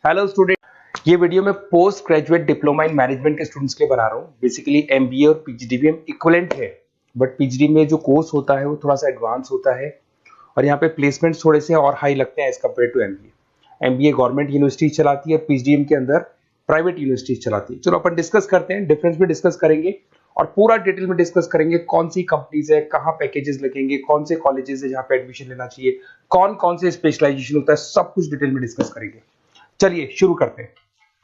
Hello student, ये video मैं post graduate diploma in management के स्टूडेंट्स के लिए बना रहा हूँ। बेसिकली एमबीए और पीजीडीबीए इक्विवेलेंट है, बट पीजीडी में जो कोर्स होता है वो थोड़ा सा एडवांस होता है और यहाँ पे प्लेसमेंट्स थोड़े से और हाई लगते हैं as compare to MBA. MBA government university चलाती है, पीजीडीएम के अंदर प्राइवेट यूनिवर्सिटी चलाती है। चलो अपन डिस्कस करते हैं, डिफरेंस भी डिस्कस करेंगे और पूरा डिटेल में डिस्कस करेंगे कौन सी कंपनीज है, कहाँ पैकेजेस लगेंगे, कौन से कॉलेजेस है जहाँ पे एडमिशन लेना चाहिए, कौन कौन से स्पेशलाइजेशन होता है, सब कुछ डिटेल में डिस्कस करेंगे। चलिए शुरू करते हैं।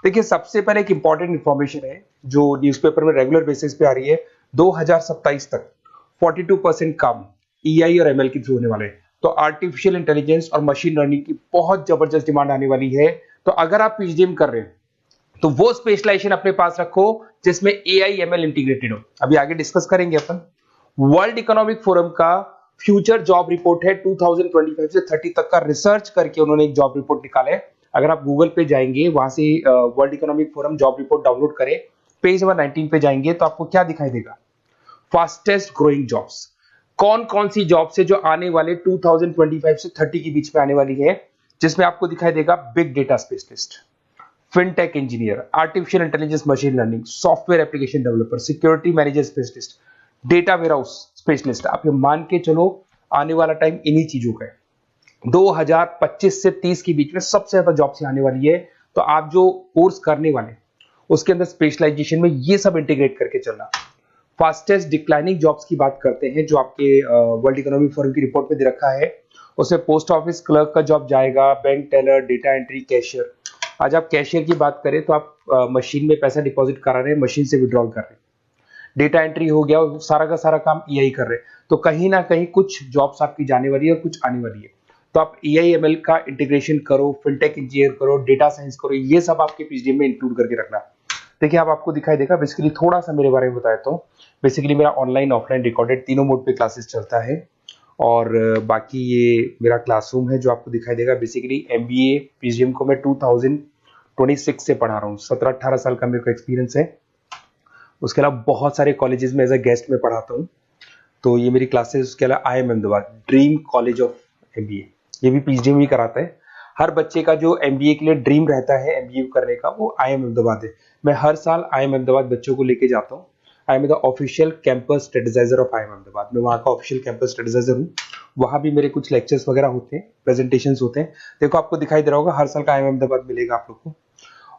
देखिए, सबसे पहले एक इंपॉर्टेंट इंफॉर्मेशन है जो न्यूज़पेपर में रेगुलर बेसिस पे आ रही है। 2027 तक 42% काम ईआई और एमएल के थ्रू होने वाले हैं। तो आर्टिफिशियल इंटेलिजेंस और मशीन लर्निंग की बहुत जबरदस्त डिमांड आने वाली है। तो अगर आप पीजीडीएम कर रहे हैं तो वो स्पेशलाइजेशन अपने पास रखो जिसमें एआई एमएल इंटीग्रेटेड हो। अभी आगे डिस्कस करेंगे अपन। वर्ल्ड इकोनॉमिक फोरम का फ्यूचर जॉब रिपोर्ट है, 2025 से 30 तक का रिसर्च करके उन्होंने एक जॉब रिपोर्ट निकाला है। अगर आप गूगल पे जाएंगे, वहां से world economic forum job report download करें, पेज नंबर 19 पे जाएंगे तो आपको क्या दिखाई देगा? फास्टेस्ट ग्रोइंग जॉब्स, कौन कौन सी जॉब्स है जो आने वाले 2025 से 30 के बीच में आने वाली है, जिसमें आपको दिखाई देगा big data specialist, fintech engineer, artificial intelligence machine learning, software application developer, security manager specialist, data warehouse specialist. आप ये मान के चलो आने वाला टाइम इन्हीं चीजों का है। 2025 से 30 के बीच में सबसे ज्यादा जॉब्स आने वाली है। तो आप जो कोर्स करने वाले उसके अंदर स्पेशलाइजेशन में ये सब इंटीग्रेट करके चलना। फास्टेस्ट डिक्लाइनिंग जॉब्स की बात करते हैं जो आपके वर्ल्ड इकोनॉमिक फोरम की रिपोर्ट में दे रखा है। उसमें पोस्ट ऑफिस क्लर्क का जॉब जाएगा, bank teller, data entry, cashier. आज आप कैशियर की बात करें तो आप मशीन में पैसा डिपॉजिट करा रहे हैं, मशीन से विड्रॉल कर रहे हैं। डेटा एंट्री हो गया, सारा का सारा काम ईआई कर रहे हैं। तो कहीं ना कहीं कुछ जॉब्स आपकी जाने वाली है और कुछ आने वाली है। तो आप ईआई एमएल का इंटीग्रेशन करो, फिनटेक इंजीनियर करो, डेटा साइंस करो, ये सब आपके पीजीडीएम में इंक्लूड करके रखना। देखिए, अब आपको दिखाई देगा। बेसिकली थोड़ा सा मेरे बारे में बताया तो बेसिकली मेरा ऑनलाइन ऑफलाइन रिकॉर्डेड तीनों मोड पे क्लासेस चलता है और बाकी ये मेरा क्लासरूम है जो आपको दिखाई देगा। बेसिकली एमबीए पीजीडीएम को मैं 2026 से पढ़ा रहा हूँ। 17-18 साल का मेरे को एक्सपीरियंस है। उसके अलावा बहुत सारे कॉलेजेस में एज अ गेस्ट में पढ़ाता हूँ। तो ये मेरी क्लासेस, उसके अलावा IIM Ahmedabad, dream college of MBA, ये भी पीजीडीएम ही कराता है। हर बच्चे का जो एमबीए के लिए ड्रीम रहता है एमबीए करने का, वो IIM अहमदाबाद है। मैं हर साल IIM अहमदाबाद बच्चों को लेके जाता हूँ। I am the official campus strategizer of IIM Ahmedabad. मैं वहाँ का ऑफिशियल कैंपस स्ट्रेटेजाइजर हूँ। वहाँ भी मेरे कुछ लेक्चर्स वगैरह होते हैं, प्रेजेंटेशंस होते हैं। देखो, आपको दिखाई दे रहा होगा हर साल का IIM अहमदाबाद मिलेगा आप लोग को।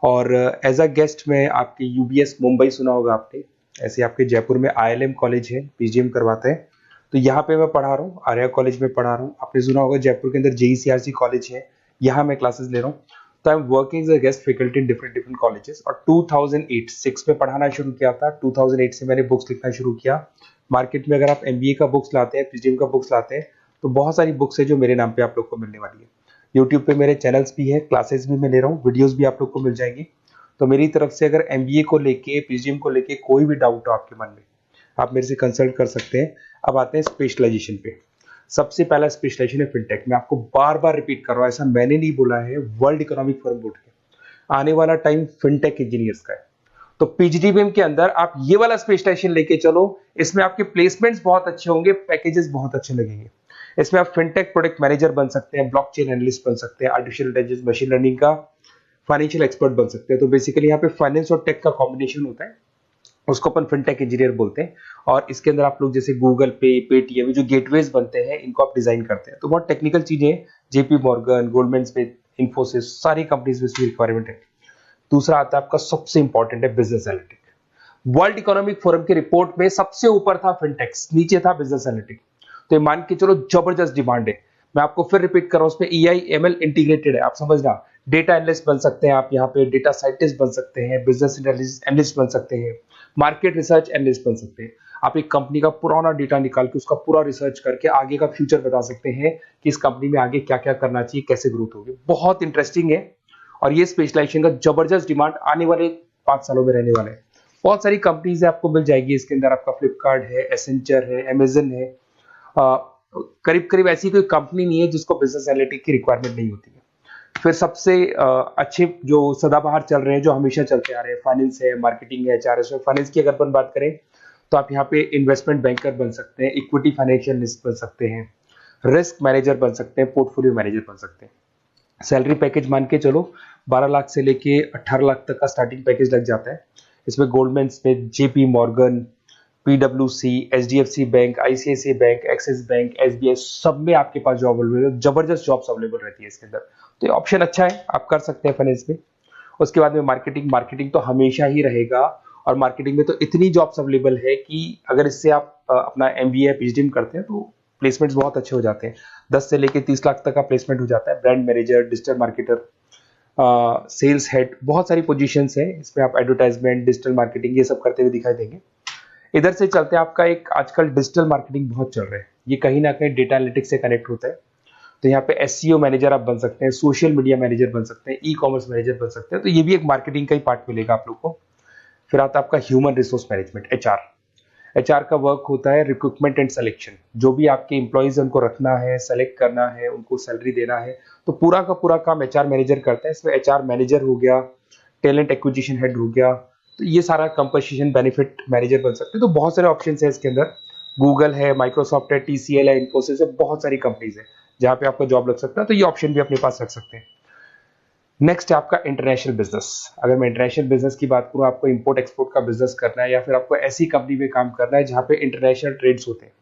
और एज अ गेस्ट में आपके यूबीएस मुंबई सुना होगा आपने, ऐसे आपके जयपुर में ILM कॉलेज है, पीजीडीएम करवाते हैं। तो यहाँ पे मैं पढ़ा रहा हूँ, आर्या कॉलेज में पढ़ा रहा हूँ। आपने सुना होगा जयपुर के अंदर JECRC कॉलेज है, यहाँ मैं क्लासेस ले रहा हूँ। तो I am working as a guest faculty in different different colleges. और 2006 में पढ़ाना शुरू किया था। 2008 से मैंने बुक्स लिखना शुरू किया। मार्केट में अगर आप एमबीए का बुक्स लाते हैं, पीजीडीएम का बुक्स लाते हैं, तो बहुत सारी बुक्स है जो मेरे नाम पे आप लोग को मिलने वाली है। यूट्यूब पे मेरे चैनल्स भी है, क्लासेस भी मैं ले रहा हूँ, वीडियोज भी आप लोग को मिल जाएंगी। तो मेरी तरफ से अगर एमबीए को लेके, पीजीडीएम को लेके कोई भी डाउट हो आपके मन में, आप मेरे से कंसल्ट कर सकते हैं। अब आते हैं स्पेशलाइजेशन पे। सबसे पहला स्पेशलाइजेशन है फिनटेक। मैं आपको बार बार रिपीट कर रहा हूँ, ऐसा मैंने नहीं बोला है, वर्ल्ड इकोनॉमिक फोरम बोर्ड के आने वाला टाइम फिनटेक इंजीनियर्स का है। तो पीजीडीएम के अंदर आप ये वाला स्पेशलाइजेशन लेके चलो। इसमें आपके प्लेसमेंट्स बहुत अच्छे होंगे, पैकेजेस बहुत अच्छे लगेंगे। इसमें आप फिनटेक प्रोडक्ट मैनेजर बन सकते हैं, ब्लॉकचेन एनालिस्ट बन सकते हैं, आर्टिफिशियल इंटेलिजेंस मशीन लर्निंग का फाइनेंशियल एक्सपर्ट बन सकते हैं। तो बेसिकली यहाँ पे फाइनेंस और टेक का कॉम्बिनेशन होता है, उसको अपन फिनटेक इंजीनियर बोलते हैं। और इसके अंदर आप लोग जैसे गूगल पे, पेटीएम, जो गेटवेज बनते हैं, इनको आप डिजाइन करते हैं। तो बहुत टेक्निकल चीजें हैं। JP Morgan, Goldman Smith, Infosys, सारी कंपनीज में इसकी रिक्वायरमेंट है। दूसरा आता है आपका सबसे इंपॉर्टेंट है business analytic. World economic forum की रिपोर्ट में सबसे ऊपर था फिनटेक्स, नीचे था बिजनेस एनालिटिक। तो ये मान के चलो जबरदस्त डिमांड है। मैं आपको फिर रिपीट कर रहा हूं, उसमें ईआई एमएल इंटीग्रेटेड है। आप समझना, डेटा एनालिस्ट बन सकते हैं आप, यहाँ पे डेटा साइंटिस्ट बन सकते हैं, बिजनेस एनालिस्ट बन सकते हैं, मार्केट रिसर्च एनालिस्ट बन सकते हैं। आप एक कंपनी का पुराना डेटा निकाल के उसका पूरा रिसर्च करके आगे का फ्यूचर बता सकते हैं कि इस कंपनी में आगे क्या क्या करना चाहिए, कैसे ग्रोथ होगी। बहुत इंटरेस्टिंग है और ये स्पेशलाइजेशन का जबरदस्त डिमांड आने वाले 5 सालों में रहने वाले हैं। बहुत सारी कंपनीज है, आपको मिल जाएगी इसके अंदर। आपका फ्लिपकार्ट है, एसेंचर है, अमेजन है। करीब करीब ऐसी कोई कंपनी नहीं है जिसको बिजनेस एनालिटिक की रिक्वायरमेंट नहीं होती है। फिर सबसे अच्छे जो सदाबहार चल रहे हैं, जो हमेशा चलते आ रहे हैं, फाइनेंस है, मार्केटिंग है, HRS है। फाइनेंस की अगर अपन बात करें तो आप यहाँ पे इन्वेस्टमेंट बैंकर बन सकते हैं, इक्विटी फाइनेंशियल एनालिस्ट बन सकते हैं, रिस्क मैनेजर बन सकते हैं, पोर्टफोलियो मैनेजर बन सकते हैं। सैलरी पैकेज मान के चलो 12 लाख से लेके 18 लाख तक का स्टार्टिंग पैकेज लग जाता है। इसमें गोल्डमैन स्मिथ, जेपी मॉर्गन, पीडब्ल्यूसी, HDFC bank, ICICI bank, Axis bank, SBI, सब में आपके पास जॉब अवेलेबल है। जबरदस्त जॉब्स अवेलेबल रहती है इसके अंदर, तो ये ऑप्शन अच्छा है, आप कर सकते हैं फाइनेंस में। उसके बाद में मार्केटिंग, मार्केटिंग तो हमेशा ही रहेगा, और मार्केटिंग में तो इतनी जॉब्स अवेलेबल है कि अगर इससे आप अपना एमबीए या पीएचडी करते हैं तो प्लेसमेंट्स बहुत अच्छे हो जाते हैं। 10 से लेके 30 लाख तक का प्लेसमेंट हो जाता है। Brand manager, digital marketer, sales head, बहुत सारी पोजीशंस हैं इसमें। आप एडवर्टाइजमेंट, डिजिटल मार्केटिंग ये सब करते हुए दिखाई देंगे। इधर से चलते हैं, आपका एक आजकल डिजिटल मार्केटिंग बहुत चल रहा है, ये कहीं ना कहीं डेटा एनालिटिक्स से कनेक्ट होता है। तो यहाँ पे एसईओ मैनेजर आप बन सकते हैं, सोशल मीडिया मैनेजर बन सकते हैं, ई कॉमर्स मैनेजर बन सकते हैं, तो ये भी एक मार्केटिंग का ही पार्ट मिलेगा आप लोग को। फिर आता है आपका human resource management, HR. HR का वर्क होता है रिक्रूटमेंट एंड सिलेक्शन। जो भी आपके इंप्लॉइज उनको रखना है, सेलेक्ट करना है, उनको सैलरी देना है, तो पूरा का पूरा काम एचआर मैनेजर करता है। इसमें एचआर मैनेजर हो गया, टैलेंट एक्विजिशन हेड हो गया, तो ये सारा कंपनसेशन बेनिफिट मैनेजर बन सकते हैं। तो बहुत सारे ऑप्शन है इसके अंदर। गूगल है, माइक्रोसॉफ्ट है, टीसीएल है, इन्फोसिस है, बहुत सारी कंपनीज है जहां पे आपका जॉब लग सकता है, तो ये ऑप्शन भी अपने पास रख सकते हैं। नेक्स्ट है आपका इंटरनेशनल बिजनेस। अगर मैं इंटरनेशनल बिजनेस की बात करूं, आपको इंपोर्ट एक्सपोर्ट का बिजनेस करना है या फिर आपको ऐसी कंपनी में काम करना है जहां पे इंटरनेशनल ट्रेड्स होते हैं,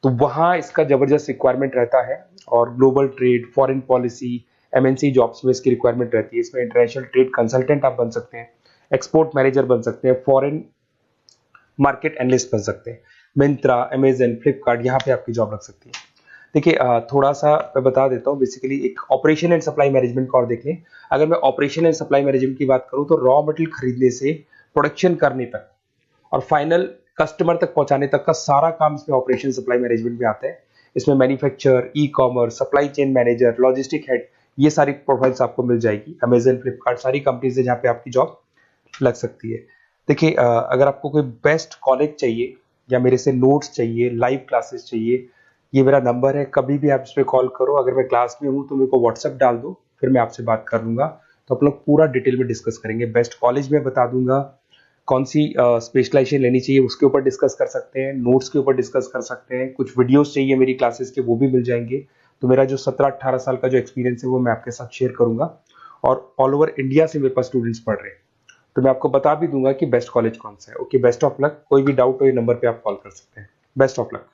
तो वहां इसका जबरदस्त रिक्वायरमेंट रहता है। और global trade, foreign policy, MNC jobs में इसकी रिक्वायरमेंट रहती है। इसमें इंटरनेशनल ट्रेड कंसल्टेंट आप बन सकते हैं, एक्सपोर्ट मैनेजर बन सकते हैं, फॉरेन मार्केट एनालिस्ट बन सकते हैं। मिंत्रा, अमेजन, फ्लिपकार्ट, यहाँ पे आपकी जॉब लग सकती है। देखिए थोड़ा सा मैं बता देता हूँ। बेसिकली एक ऑपरेशन एंड सप्लाई मैनेजमेंट का और देख लें। अगर मैं ऑपरेशन एंड सप्लाई मैनेजमेंट की बात करूँ, तो रॉ मटेरियल खरीदने से प्रोडक्शन करने तक और फाइनल कस्टमर तक पहुंचाने तक का सारा काम इसमें ऑपरेशन सप्लाई मैनेजमेंट में आता है। इसमें manufacture, e commerce, supply chain manager, logistic head, ये सारी प्रोफाइल्स आपको मिल जाएगी। अमेजन, फ्लिपकार्ट, सारी कंपनीज है जहाँ पे आपकी जॉब लग सकती है। देखिए अगर आपको कोई बेस्ट कॉलेज चाहिए या मेरे से नोट्स चाहिए, लाइव क्लासेस चाहिए, ये मेरा नंबर है, कभी भी आप इस पर कॉल करो। अगर मैं क्लास में हूँ तो मेरे को व्हाट्सएप डाल दो, फिर मैं आपसे बात कर लूंगा। तो आप लोग पूरा डिटेल में डिस्कस करेंगे। बेस्ट कॉलेज में बता दूंगा, कौन सी स्पेशलाइजेशन लेनी चाहिए उसके ऊपर डिस्कस कर सकते हैं, नोट्स के ऊपर डिस्कस कर सकते हैं, कुछ वीडियोस चाहिए मेरी क्लासेस के वो भी मिल जाएंगे। तो मेरा जो 17-18 साल का जो एक्सपीरियंस है वो मैं आपके साथ शेयर करूंगा। और ऑल ओवर इंडिया से मेरे पास स्टूडेंट्स पढ़ रहे हैं, तो मैं आपको बता भी दूंगा कि बेस्ट कॉलेज कौन सा है। Okay, best of luck. कोई भी डाउट हो ये नंबर पे आप कॉल कर सकते हैं। Best of luck.